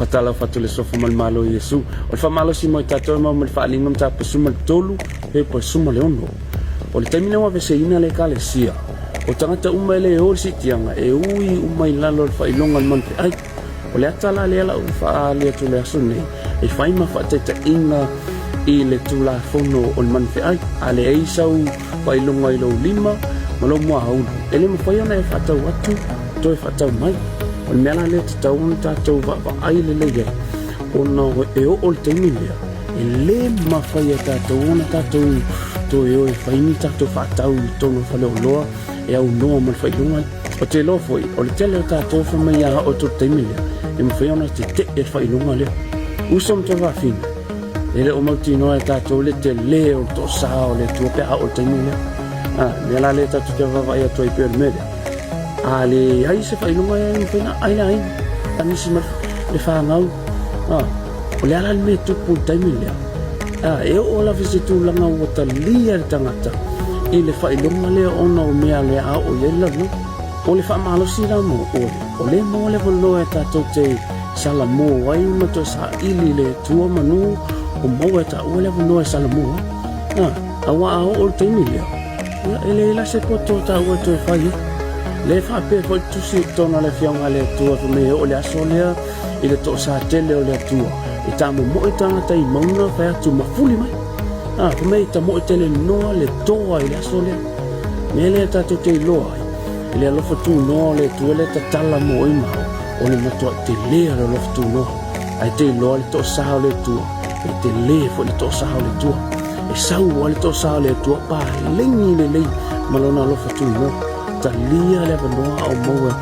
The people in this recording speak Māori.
fatala fatule sofa mal malo Yesu o fa malo si mo tato mo mal fa lingam ta pasuma tolu e pasuma le ono o le tamina wa vese ina le kale sia o tangata umele o si tianga e ui umai lalo fa ilonga man ai o le atala le ala fa le tu le asune e fa ima fa teta inga i le tula fono o man fe ai ale ai sau fa ilonga ilo lima malo mo au ele mo fa yona e fa ta watu to e fa ta mai o mela le ta un ta to va ai le le o no e o te milia e le ma fa ya ta to una ta to e o fa ini ta to fa ta to no fa lo lo e au no mo fa ilonga o te lo foi o le tele ta to fa mai ya o to te milia e mo fa yona te e fa ilonga le usom to va fin ele o mautino e tatou le te leo to sao le tu pe o te mine me la le tatou te va ia to i per mede ale ai se fai lunga e fina ai ani se le fa ngau o le ala me tu pu te mine e o la visitu langa o ta lia tangata e le fai lunga le ona o me ale a o le la no o le fa malo si la mo o le mo le volo e tatou te sala mo ai ma to sa ili le tu manu o maua ta ua lewa noa salamoa awa o te milia ele la se poto ta ua to fai le fa pe fo tusi tona le fianga le tua fo me o le asolea ile to sa tele o le tua e ta mo i tanga tai mauna fa tu mafuli mai fo me ta mo tele noa le toa ile asolea me le ta to te loa ile lo fo tu no le tua le ta tala mo i ma o le mato te le lo fo tu no ai te loa le to sa le tua e te le fo le to sa le tua e sau le to sa le tua pa lengi le malona lo fatu no ta lia le vanoa o moa